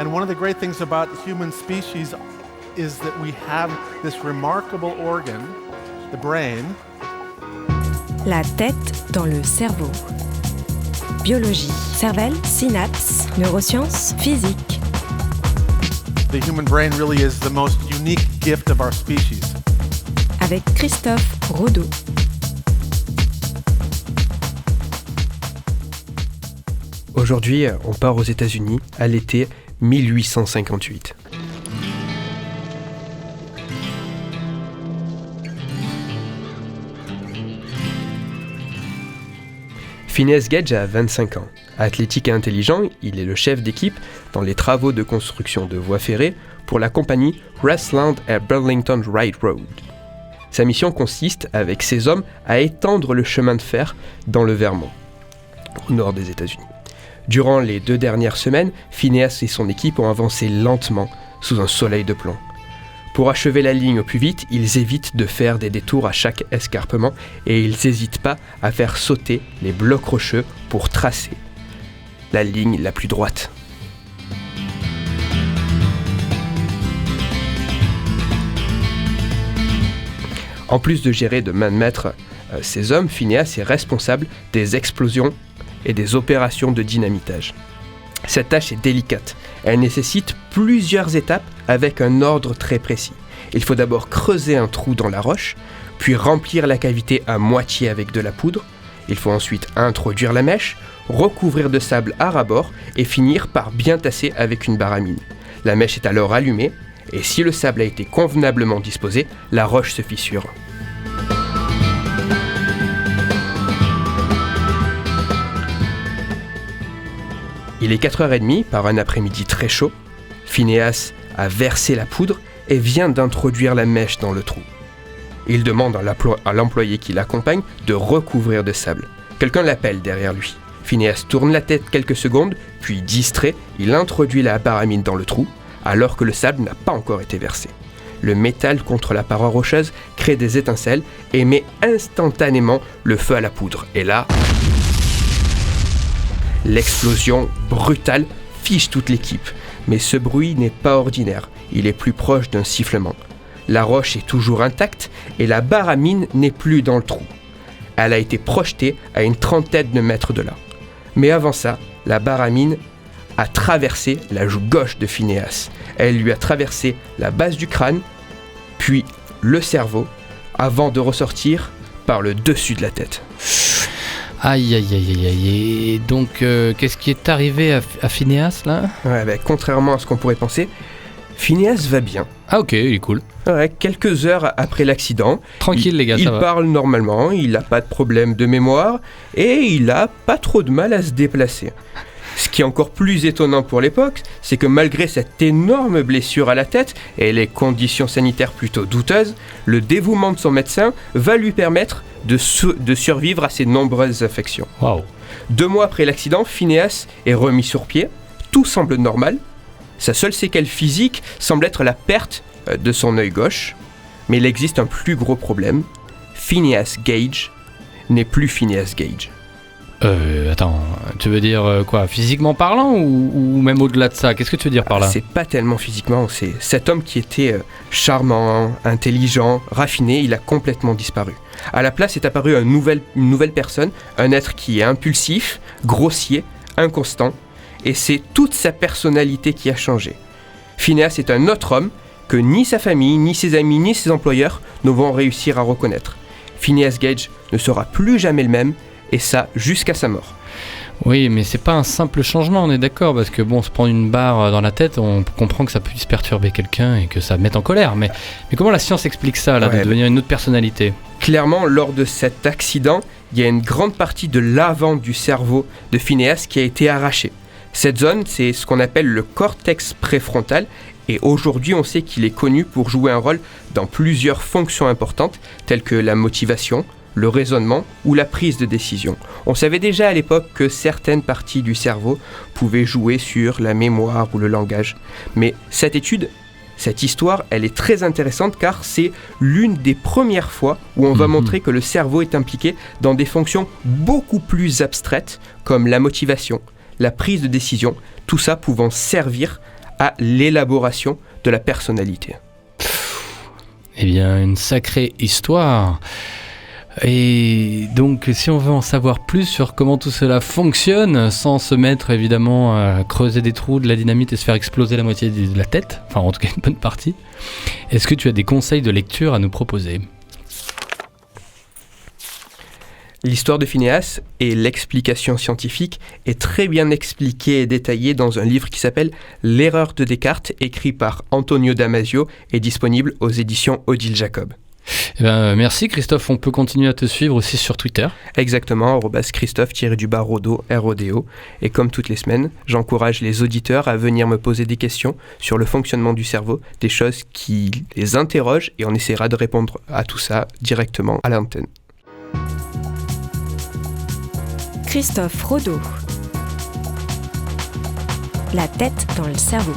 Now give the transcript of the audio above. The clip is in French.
And one of the great things about human species is that we have this remarkable organ, the brain. La tête dans le cerveau. Biologie, cervelle, synapses, neurosciences, physique. The human brain really is the most unique gift of our species. Avec Christophe Rodeau. Aujourd'hui, on part aux États-Unis à l'été 1858. Phineas Gage a 25 ans. Athlétique et intelligent, il est le chef d'équipe dans les travaux de construction de voies ferrées pour la compagnie Westland and Burlington Railroad. Sa mission consiste, avec ses hommes, à étendre le chemin de fer dans le Vermont, au nord des États-Unis. Durant les 2 dernières semaines, Phineas et son équipe ont avancé lentement sous un soleil de plomb. Pour achever la ligne au plus vite, ils évitent de faire des détours à chaque escarpement et ils n'hésitent pas à faire sauter les blocs rocheux pour tracer la ligne la plus droite. En plus de gérer de main de maître ces hommes, Phineas est responsable des explosions et des opérations de dynamitage. Cette tâche est délicate. Elle nécessite plusieurs étapes avec un ordre très précis. Il faut d'abord creuser un trou dans la roche, puis remplir la cavité à moitié avec de la poudre. Il faut ensuite introduire la mèche, recouvrir de sable à ras-bord et finir par bien tasser avec une barre à mine. La mèche est alors allumée et si le sable a été convenablement disposé, la roche se fissure. Il est 4h30 par un après-midi très chaud. Phineas a versé la poudre et vient d'introduire la mèche dans le trou. Il demande à l'employé qui l'accompagne de recouvrir de sable. Quelqu'un l'appelle derrière lui. Phineas tourne la tête quelques secondes, puis distrait, il introduit la barre à mine dans le trou, alors que le sable n'a pas encore été versé. Le métal contre la paroi rocheuse crée des étincelles et met instantanément le feu à la poudre. Et là, l'explosion brutale fiche toute l'équipe. Mais ce bruit n'est pas ordinaire, il est plus proche d'un sifflement. La roche est toujours intacte et la barre à mine n'est plus dans le trou. Elle a été projetée à une trentaine de mètres de là. Mais avant ça, la barre à mine a traversé la joue gauche de Phineas. Elle lui a traversé la base du crâne, puis le cerveau, avant de ressortir par le dessus de la tête. Aïe aïe aïe aïe aïe. Et donc qu'est-ce qui est arrivé à Phineas là ? Ouais, contrairement à ce qu'on pourrait penser, Phineas va bien. Ah ok, il est cool. Ouais, quelques heures après l'accident, tranquille les gars, ça va. Il parle normalement, il n'a pas de problème de mémoire et il n'a pas trop de mal à se déplacer. Ce qui est encore plus étonnant pour l'époque, c'est que malgré cette énorme blessure à la tête et les conditions sanitaires plutôt douteuses, le dévouement de son médecin va lui permettre de survivre à ces nombreuses affections. Wow. 2 mois après l'accident, Phineas est remis sur pied, tout semble normal. Sa seule séquelle physique semble être la perte de son œil gauche, mais il existe un plus gros problème. Phineas Gage n'est plus Phineas Gage. Attends, tu veux dire quoi, physiquement parlant ou même au-delà de ça ? Qu'est-ce que tu veux dire par là ? C'est pas tellement physiquement, c'est cet homme qui était charmant, intelligent, raffiné, il a complètement disparu. À la place est apparue une nouvelle personne, un être qui est impulsif, grossier, inconstant, et c'est toute sa personnalité qui a changé. Phineas est un autre homme que ni sa famille, ni ses amis, ni ses employeurs ne vont réussir à reconnaître. Phineas Gage ne sera plus jamais le même, et ça jusqu'à sa mort. Oui, mais c'est pas un simple changement, on est d'accord, parce que bon, se prendre une barre dans la tête, on comprend que ça puisse perturber quelqu'un et que ça mette en colère, mais comment la science explique ça, là, de devenir une autre personnalité ? Clairement, lors de cet accident, il y a une grande partie de l'avant du cerveau de Phineas qui a été arrachée. Cette zone, c'est ce qu'on appelle le cortex préfrontal, et aujourd'hui, on sait qu'il est connu pour jouer un rôle dans plusieurs fonctions importantes, telles que la motivation, le raisonnement ou la prise de décision. On savait déjà à l'époque que certaines parties du cerveau pouvaient jouer sur la mémoire ou le langage. Mais cette histoire, elle est très intéressante car c'est l'une des premières fois où on va montrer que le cerveau est impliqué dans des fonctions beaucoup plus abstraites comme la motivation, la prise de décision, tout ça pouvant servir à l'élaboration de la personnalité. Eh bien, une sacrée histoire. Et donc, si on veut en savoir plus sur comment tout cela fonctionne, sans se mettre évidemment à creuser des trous de la dynamite et se faire exploser la moitié de la tête, enfin en tout cas une bonne partie, est-ce que tu as des conseils de lecture à nous proposer ? L'histoire de Phinéas et l'explication scientifique est très bien expliquée et détaillée dans un livre qui s'appelle « L'erreur de Descartes », écrit par Antonio Damasio et disponible aux éditions Odile Jacob. Eh ben, merci Christophe, on peut continuer à te suivre aussi sur Twitter. Exactement, @Christophe_Rodo, RODO. Et comme toutes les semaines, j'encourage les auditeurs à venir me poser des questions sur le fonctionnement du cerveau, des choses qui les interrogent, et on essaiera de répondre à tout ça directement à l'antenne. Christophe Rodo. La tête dans le cerveau.